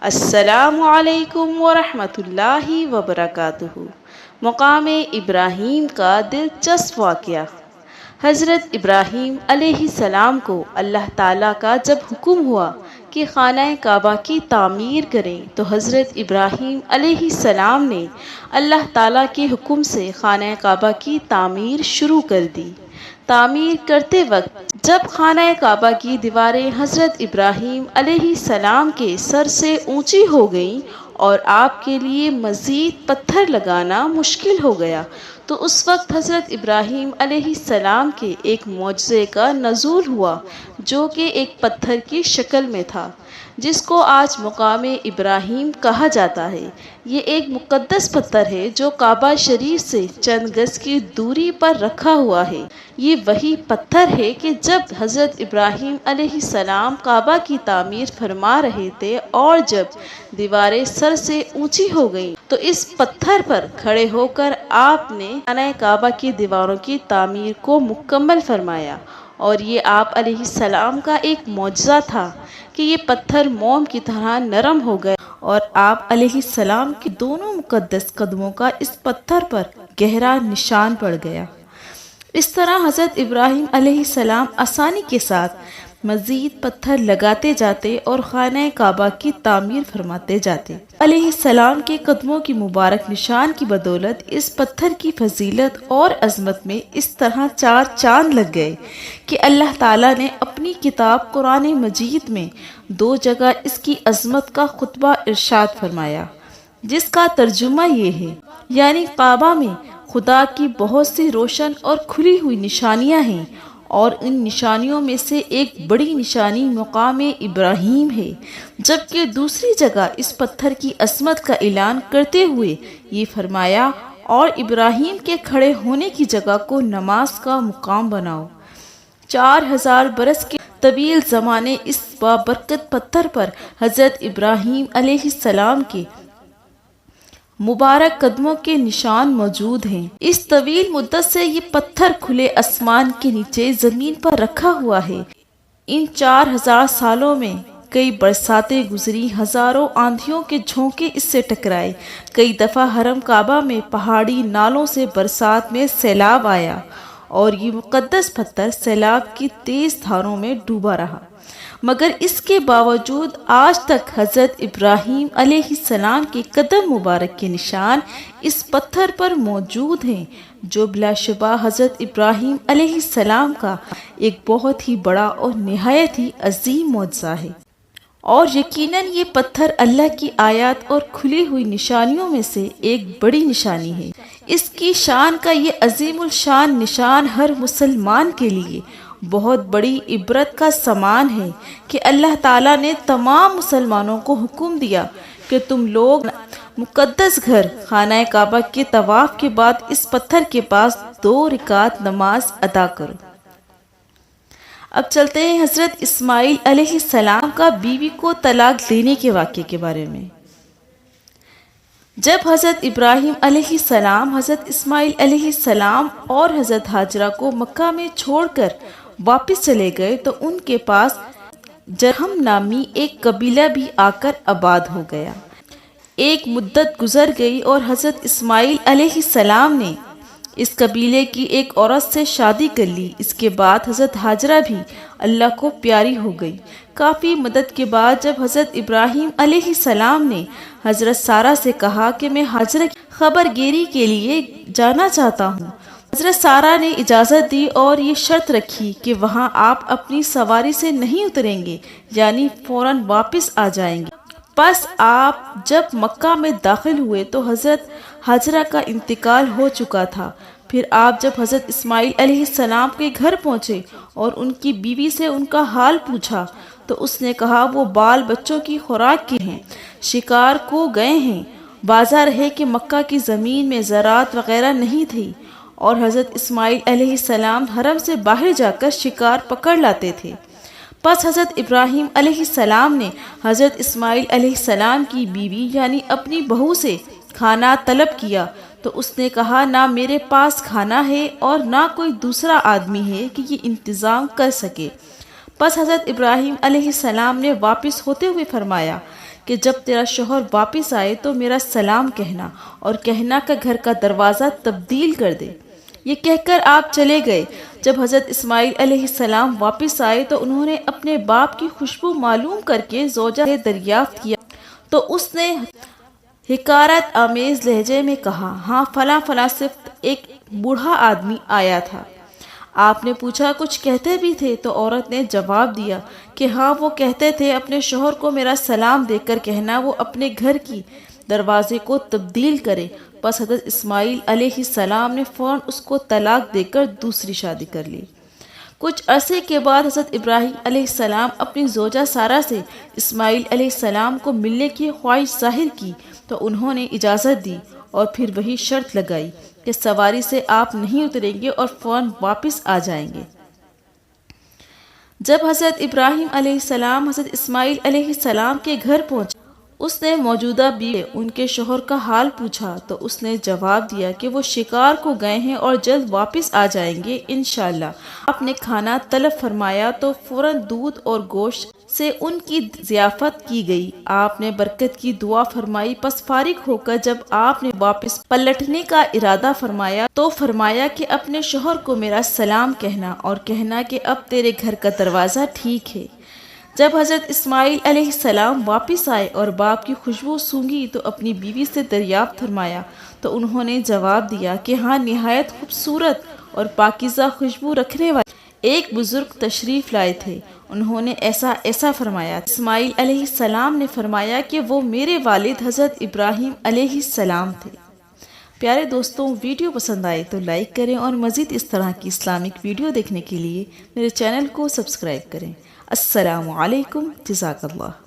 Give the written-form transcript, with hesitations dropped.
السلام علیکم ورحمۃ اللہ وبرکاتہ۔ مقام ابراہیم کا دلچسپ واقعہ۔ حضرت ابراہیم علیہ السلام کو اللہ تعالیٰ کا جب حکم ہوا کہ خانہ کعبہ کی تعمیر کریں تو حضرت ابراہیم علیہ السلام نے اللہ تعالیٰ کے حکم سے خانہ کعبہ کی تعمیر شروع کر دی۔ تعمیر کرتے وقت جب خانہ کعبہ کی دیواریں حضرت ابراہیم علیہ السلام کے سر سے اونچی ہو گئیں اور آپ کے لیے مزید پتھر لگانا مشکل ہو گیا تو اس وقت حضرت ابراہیم علیہ السلام کے ایک معجزے کا نزول ہوا جو کہ ایک پتھر کی شکل میں تھا، جس کو آج مقام ابراہیم کہا جاتا ہے۔ یہ ایک مقدس پتھر ہے جو کعبہ شریف سے چند گز کی دوری پر رکھا ہوا ہے۔ یہ وہی پتھر ہے کہ جب حضرت ابراہیم علیہ السلام کعبہ کی تعمیر فرما رہے تھے اور جب دیواریں سر سے اونچی ہو گئیں تو اس پتھر پر کھڑے ہو کر آپ نے خانہ کعبہ کی دیواروں کی تعمیر کو مکمل فرمایا، اور یہ آپ علیہ السلام کا ایک معجزہ تھا کہ یہ پتھر موم کی طرح نرم ہو گئے اور آپ علیہ السلام کے دونوں مقدس قدموں کا اس پتھر پر گہرا نشان پڑ گیا۔ اس طرح حضرت ابراہیم علیہ السلام آسانی کے ساتھ مزید پتھر لگاتے جاتے اور خانہ کعبہ کی تعمیر فرماتے جاتے۔ علیہ السلام کے قدموں کی مبارک نشان کی بدولت اس پتھر کی فضیلت اور عظمت میں اس طرح چار چاند لگ گئے کہ اللہ تعالیٰ نے اپنی کتاب قرآن مجید میں 2 جگہ اس کی عظمت کا خطبہ ارشاد فرمایا، جس کا ترجمہ یہ ہے، یعنی کعبہ میں خدا کی بہت سی روشن اور کھلی ہوئی نشانیاں ہیں، اور ان نشانیوں میں سے ایک بڑی نشانی مقام ابراہیم ہے، جبکہ دوسری جگہ اس پتھر کی عظمت کا اعلان کرتے ہوئے یہ فرمایا، اور ابراہیم کے کھڑے ہونے کی جگہ کو نماز کا مقام بناؤ۔ 4000 برس کے طویل زمانے اس بابرکت پتھر پر حضرت ابراہیم علیہ السلام کے مبارک قدموں کے نشان موجود ہیں۔ اس طویل مدت سے یہ پتھر کھلے آسمان کے نیچے زمین پر رکھا ہوا ہے۔ ان 4000 سالوں میں کئی برساتیں گزری، ہزاروں آندھیوں کے جھونکے اس سے ٹکرائے، کئی دفعہ حرم کعبہ میں پہاڑی نالوں سے برسات میں سیلاب آیا، اور یہ مقدس پتھر سیلاب کی تیز دھاروں میں ڈوبا رہا، مگر اس کے باوجود آج تک حضرت ابراہیم علیہ السلام کے قدم مبارک کے نشان اس پتھر پر موجود ہیں، جو بلا شبہ حضرت ابراہیم علیہ السلام کا ایک بہت ہی بڑا اور نہایت ہی عظیم معجزہ ہے۔ اور یقیناً یہ پتھر اللہ کی آیات اور کھلی ہوئی نشانیوں میں سے ایک بڑی نشانی ہے۔ اس کی شان کا یہ عظیم الشان نشان ہر مسلمان کے لیے بہت بڑی عبرت کا سامان ہے کہ اللہ تعالیٰ نے تمام مسلمانوں کو حکم دیا کہ تم لوگ مقدس گھر خانہ کعبہ کے طواف کے بعد اس پتھر کے پاس 2 رکعت نماز ادا کرو۔ اب چلتے ہیں حضرت اسماعیل علیہ السلام کا بیوی کو طلاق دینے کے واقعے کے بارے میں۔ جب حضرت ابراہیم علیہ السلام، حضرت اسماعیل علیہ السلام اور حضرت ہاجرہ کو مکہ میں چھوڑ کر واپس چلے گئے تو ان کے پاس جرہم نامی ایک قبیلہ بھی آ کر آباد ہو گیا۔ ایک مدت گزر گئی اور حضرت اسماعیل علیہ السلام نے اس قبیلے کی ایک عورت سے شادی کر لی۔ اس کے بعد حضرت ہاجرہ بھی اللہ کو پیاری ہو گئی۔ کافی مدت کے بعد جب حضرت ابراہیم علیہ السلام نے حضرت سارہ سے کہا کہ میں ہاجرہ کی خبر گیری کے لیے جانا چاہتا ہوں، حضرت سارہ نے اجازت دی اور یہ شرط رکھی کہ وہاں آپ اپنی سواری سے نہیں اتریں گے، یعنی فوراً واپس آ جائیں گے۔ پس آپ جب مکہ میں داخل ہوئے تو حضرت ہاجرہ کا انتقال ہو چکا تھا۔ پھر آپ جب حضرت اسماعیل علیہ السلام کے گھر پہنچے اور ان کی بیوی سے ان کا حال پوچھا تو اس نے کہا وہ بال بچوں کی خوراک کے ہیں، شکار کو گئے ہیں۔ واضح رہے کہ مکہ کی زمین میں زراعت وغیرہ نہیں تھی، اور حضرت اسماعیل علیہ السلام حرم سے باہر جا کر شکار پکڑ لاتے تھے۔ پس حضرت ابراہیم علیہ السلام نے حضرت اسماعیل علیہ السلام کی بیوی یعنی اپنی بہو سے کھانا طلب کیا تو اس نے کہا نہ میرے پاس کھانا ہے اور نہ کوئی دوسرا آدمی ہے کہ یہ انتظام کر سکے۔ پس حضرت ابراہیم علیہ السلام نے واپس ہوتے ہوئے فرمایا کہ جب تیرا شوہر واپس آئے تو میرا سلام کہنا اور کہنا کہ گھر کا دروازہ تبدیل کر دے۔ یہ کہہ کر آپ چلے گئے۔ جب حضرت اسماعیل علیہ السلام واپس آئے تو انہوں نے اپنے باپ کی خوشبو معلوم کر کے زوجہ سے دریافت کیا تو اس نے حقارت آمیز لہجے میں کہا، ہاں فلاں فلاں صفت ایک بوڑھا آدمی آیا تھا۔ آپ نے پوچھا کچھ کہتے بھی تھے؟ تو عورت نے جواب دیا کہ ہاں وہ کہتے تھے اپنے شوہر کو میرا سلام دے کر کہنا وہ اپنے گھر کی دروازے کو تبدیل کرے۔ بس حضرت اسماعیل علیہ السلام نے فوراً اس کو طلاق دے کر دوسری شادی کر لی۔ کچھ عرصے کے بعد حضرت ابراہیم علیہ السلام اپنی زوجہ سارہ سے اسماعیل علیہ السلام کو ملنے کی خواہش ظاہر کی تو انہوں نے اجازت دی اور پھر وہی شرط لگائی کہ سواری سے آپ نہیں اتریں گے اور فوراً واپس آ جائیں گے۔ جب حضرت ابراہیم علیہ السلام حضرت اسماعیل علیہ السلام کے گھر پہنچے، اس نے موجودہ بیوی ان کے شوہر کا حال پوچھا تو اس نے جواب دیا کہ وہ شکار کو گئے ہیں اور جلد واپس آ جائیں گے انشاءاللہ۔ آپ نے کھانا طلب فرمایا تو فوراً دودھ اور گوشت سے ان کی ضیافت کی گئی۔ آپ نے برکت کی دعا فرمائی۔ پس فارغ ہو کر جب آپ نے واپس پلٹنے کا ارادہ فرمایا تو فرمایا کہ اپنے شوہر کو میرا سلام کہنا اور کہنا کہ اب تیرے گھر کا دروازہ ٹھیک ہے۔ جب حضرت اسماعیل علیہ السلام واپس آئے اور باپ کی خوشبو سونگھی تو اپنی بیوی سے دریافت فرمایا تو انہوں نے جواب دیا کہ ہاں نہایت خوبصورت اور پاکیزہ خوشبو رکھنے والے ایک بزرگ تشریف لائے تھے۔ انہوں نے ایسا فرمایا۔ اسماعیل علیہ السلام نے فرمایا کہ وہ میرے والد حضرت ابراہیم علیہ السلام تھے۔ پیارے دوستوں، ویڈیو پسند آئے تو لائک کریں اور مزید اس طرح کی اسلامک ویڈیو دیکھنے کے لیے میرے چینل کو سبسکرائب کریں۔ السلام علیکم، جزاک اللہ۔